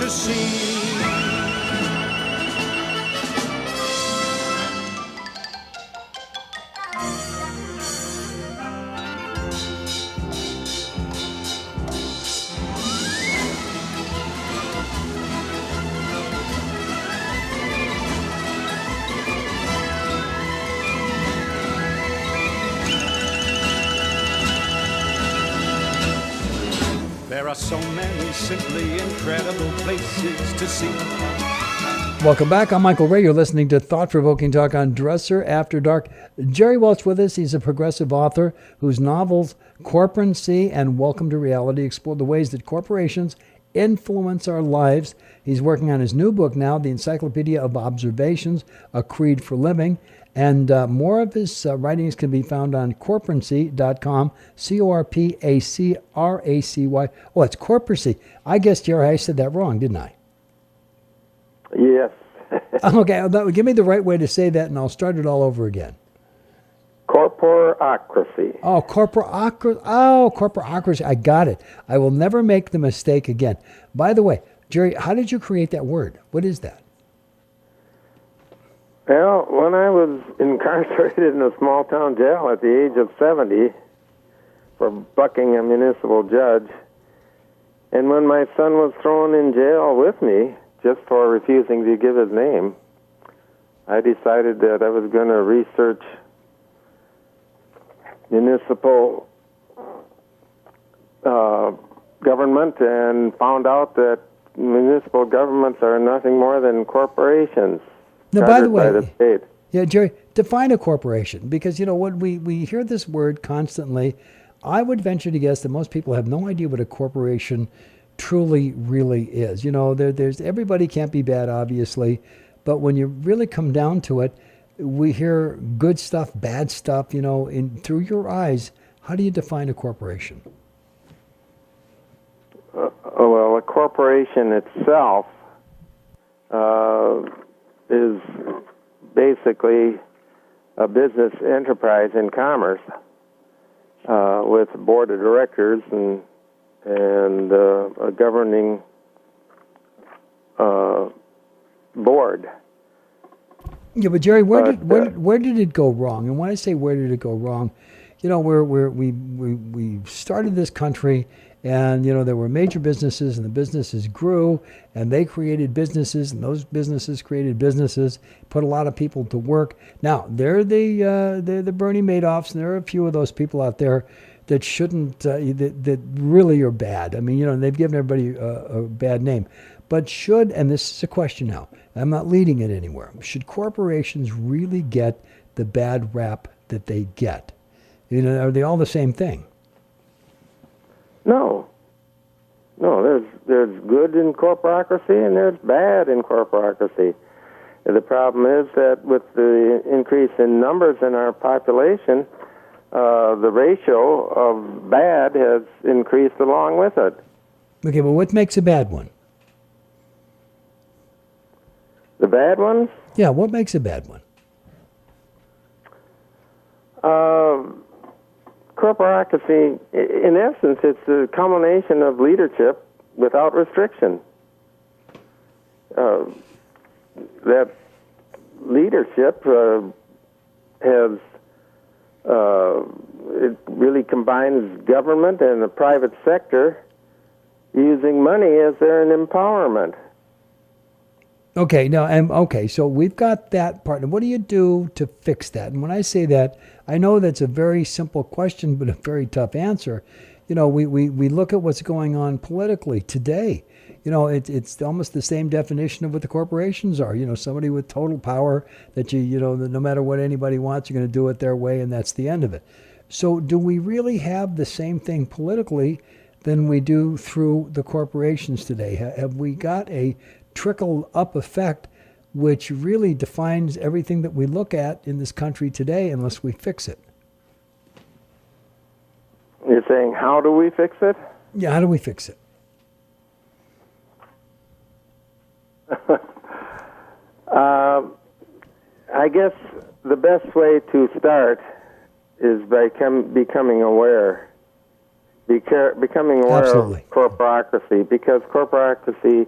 to see. There are so many simply incredible places to see. Welcome back. I'm Michael Ray. You're listening to Thought-Provoking Talk on Dresser After Dark. Jerry Welch with us. He's a progressive author whose novels Corporacracy and Welcome to Reality explore the ways that corporations influence our lives. He's working on his new book now, The Encyclopedia of Observations, A Creed for Living. And more of his writings can be found on corporacy.com, Corpacracy. Oh, it's Corporacy. I guess, Jerry, I said that wrong, didn't I? Yes. Okay, give me the right way to say that, and I'll start it all over again. Corporacracy. Oh, corporacracy. I got it. I will never make the mistake again. By the way, Jerry, how did you create that word? What is that? Well, when I was incarcerated in a small-town jail at the age of 70 for bucking a municipal judge, and when my son was thrown in jail with me just for refusing to give his name, I decided that I was going to research municipal government and found out that municipal governments are nothing more than corporations. Now, by the way, the state. Yeah, Jerry, define a corporation, because, you know, when we hear this word constantly, I would venture to guess that most people have no idea what a corporation truly, really is. You know, there's everybody can't be bad, obviously, but when you really come down to it, we hear good stuff, bad stuff, you know, through your eyes. How do you define a corporation? Well, a corporation itself is basically a business enterprise in commerce with a board of directors and a governing board. Yeah, but Jerry, where did it go wrong? And when I say where did it go wrong, you know, we started this country, and, you know, there were major businesses, and the businesses grew, and they created businesses, and those businesses created businesses, put a lot of people to work. Now, they're the Bernie Madoffs, and there are a few of those people out there that shouldn't, that really are bad. I mean, you know, they've given everybody a bad name. But should, and this is a question now, I'm not leading it anywhere, should corporations really get the bad rap that they get? You know, are they all the same thing? No, there's good in corporacracy and there's bad in corporacracy. The problem is that with the increase in numbers in our population, the ratio of bad has increased along with it. Okay, but what makes a bad one? The bad ones? Yeah, what makes a bad one? Corporacracy, in essence, it's a culmination of leadership without restriction. That leadership has it really combines government and the private sector using money as their empowerment. Okay, so we've got that part. And what do you do to fix that? And when I say that, I know that's a very simple question, but a very tough answer. You know, we look at what's going on politically today. You know, it's almost the same definition of what the corporations are. You know, somebody with total power that you know, that no matter what anybody wants, you're going to do it their way, and that's the end of it. So do we really have the same thing politically than we do through the corporations today? Have we got a trickle-up effect which really defines everything that we look at in this country today unless we fix it? You're saying, how do we fix it? Yeah, how do we fix it? I guess the best way to start is by becoming aware. Becoming aware Absolutely. of corporacracy, because corporacracy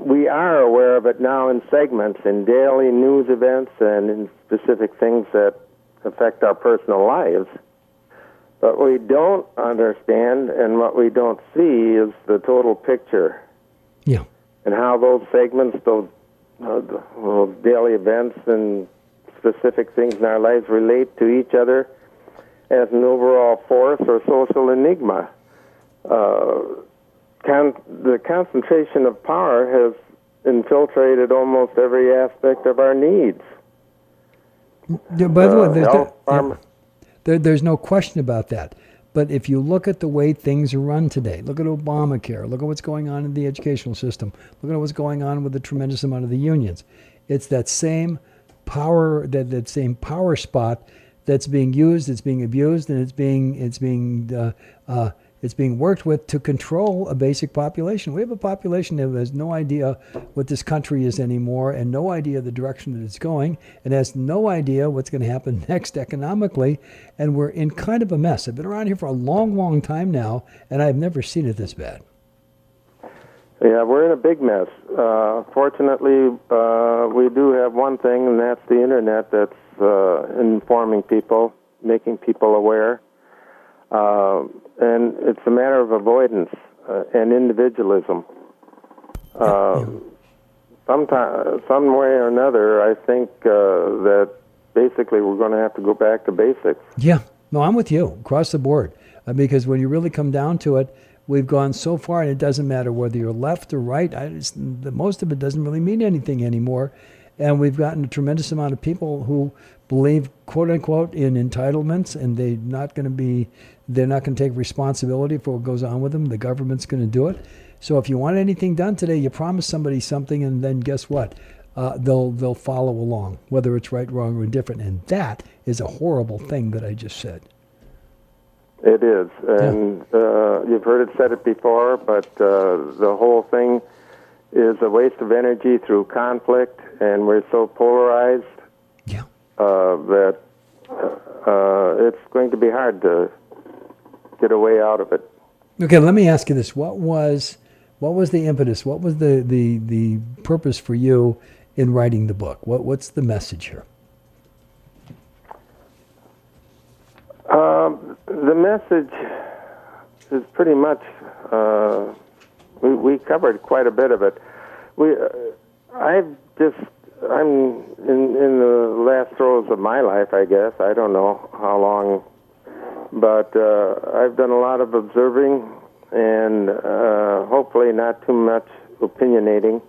we are aware of it now in segments, in daily news events, and in specific things that affect our personal lives. But we don't understand, and what we don't see is the total picture. Yeah. And how those segments, those daily events and specific things in our lives relate to each other as an overall force or social enigma. The concentration of power has infiltrated almost every aspect of our needs. Yeah, by the way, there's no question about that. But if you look at the way things are run today, look at Obamacare, look at what's going on in the educational system, look at what's going on with the tremendous amount of the unions. It's that same power, that same power spot that's being used, it's being abused, and it's being worked with to control a basic population. We have a population that has no idea what this country is anymore, and no idea the direction that it's going, and has no idea what's going to happen next economically, and we're in kind of a mess. I've been around here for a long, long time now, and I've never seen it this bad. Yeah, we're in a big mess. Fortunately, we do have one thing, and that's the Internet that's informing people, making people aware. And it's a matter of avoidance and individualism. Some way or another, I think that basically we're going to have to go back to basics. Yeah, no, I'm with you across the board. Because when you really come down to it, we've gone so far, and it doesn't matter whether you're left or right. Most of it doesn't really mean anything anymore. And we've gotten a tremendous amount of people who believe, quote unquote, in entitlements, and they're not going to take responsibility for what goes on with them. The government's going to do it. So if you want anything done today, you promise somebody something, and then guess what? They'll follow along, whether it's right, wrong, or indifferent. And that is a horrible thing that I just said. It is, and you've heard it said it before, but the whole thing is a waste of energy through conflict, and we're so polarized that it's going to be hard to get a way out of it. Okay, let me ask you this: What was the impetus? What was the purpose for you in writing the book? What's the message here? The message is pretty much, we covered quite a bit of it. I'm in the last throes of my life, I guess. I don't know how long, but I've done a lot of observing and hopefully not too much opinionating.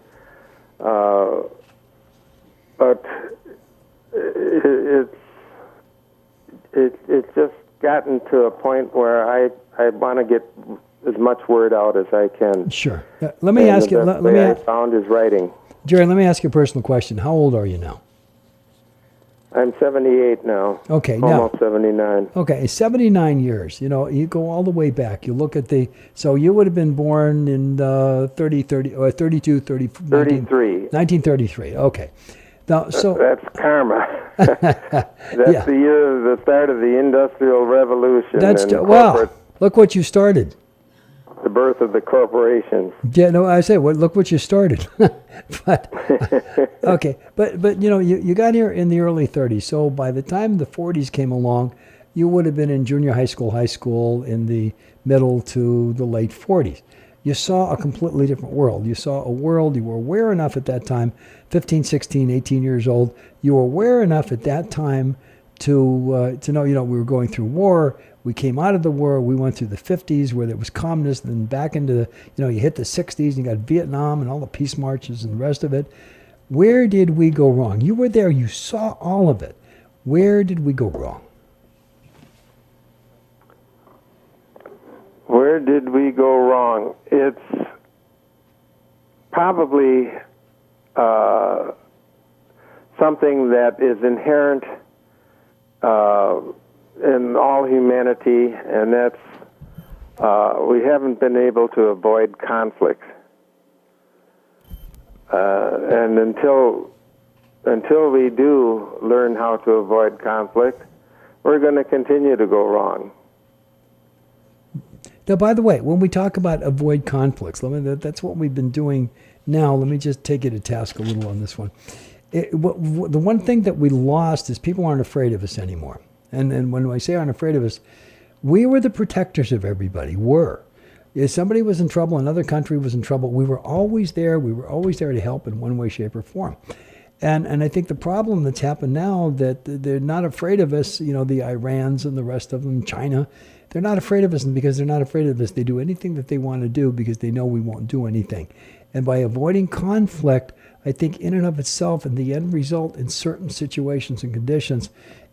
But it's just gotten to a point where I want to get as much word out as I can. Sure. Let me ask you. I found is writing. Jerry, let me ask you a personal question. How old are you now? I'm 78 now. Okay, almost 79. Okay, 79 years. You know, you go all the way back. You look at so you would have been born in 33. 1933. Okay. Now, so that's karma. That's the year of the start of the Industrial Revolution. Wow! Look what you started. The birth of the corporations. Yeah, no, I say, look what you started. But okay, but you know, you got here in the early 30s. So by the time the 40s came along, you would have been in junior high school in the middle to the late 40s. You saw a completely different world. You saw a world, you were aware enough at that time, 15, 16, 18 years old, you were aware enough at that time to know, you know, we were going through war. We came out of the war. We went through the 50s where there was communist, and then back into you hit the 60s, and you got Vietnam and all the peace marches and the rest of it. Where did we go wrong? You were there. You saw all of it. Where did we go wrong? Where did we go wrong? It's probably something that is inherent in all humanity, and that's we haven't been able to avoid conflict. And until we do learn how to avoid conflict, we're going to continue to go wrong. Now, by the way, when we talk about avoid conflicts, that's what we've been doing now. Let me just take you to task a little on this one. The one thing that we lost is people aren't afraid of us anymore. And when I say aren't afraid of us, we were the protectors of everybody. If somebody was in trouble, another country was in trouble, we were always there. We were always there to help in one way, shape, or form. And I think the problem that's happened now that they're not afraid of us, the Irans and the rest of them, China, they're not afraid of us, and because they're not afraid of us, they do anything that they want to do because they know we won't do anything. And by avoiding conflict, I think in and of itself and the end result in certain situations and conditions,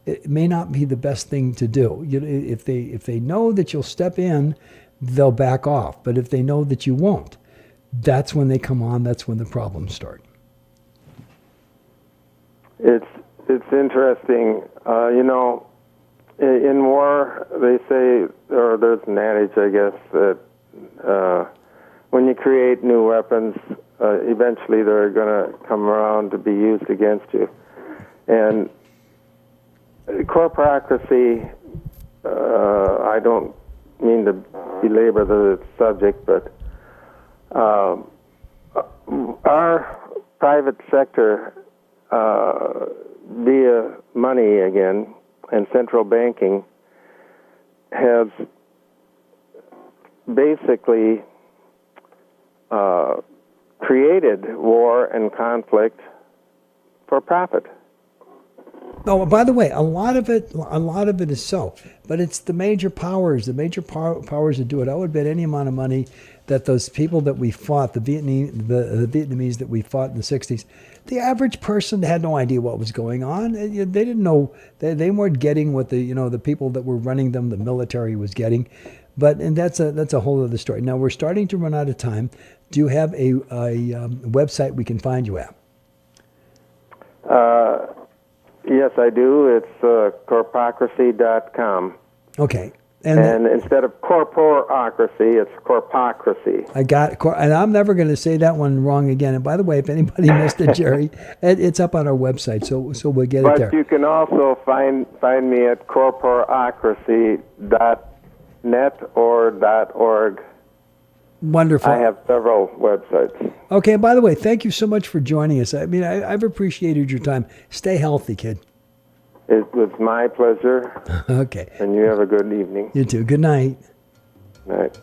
it may not be the best thing to do. If they know that you'll step in, they'll back off. But if they know that you won't, that's when they come on, that's when the problems start. It's interesting. In war, they say, or there's an adage, I guess, that when you create new weapons, eventually they're going to come around to be used against you. And corporacracy, I don't mean to belabor the subject, but our private sector, via money again and central banking, has basically created war and conflict for profit. Oh, by the way, a lot of it is so, but it's the major powers powers that do it. I would bet any amount of money that those people that we fought, the Vietnamese that we fought in the 60s, the average person had no idea what was going on. They didn't know. They weren't getting what the people that were running them, the military, was getting. And that's a whole other story. Now we're starting to run out of time. Do you have a website we can find you at? Yes, I do. It's corporacracy.com. Okay. And instead of corporacracy, it's corporacracy. I got it. And I'm never going to say that one wrong again. And by the way, if anybody missed it, Jerry, it's up on our website, so we'll get it there. But you can also find me at corporacracy.net or .org. Wonderful. I have several websites. Okay, and by the way, thank you so much for joining us. I mean, I've appreciated your time. Stay healthy, kid. It was my pleasure. Okay. And you have a good evening. You too. Good night. Night.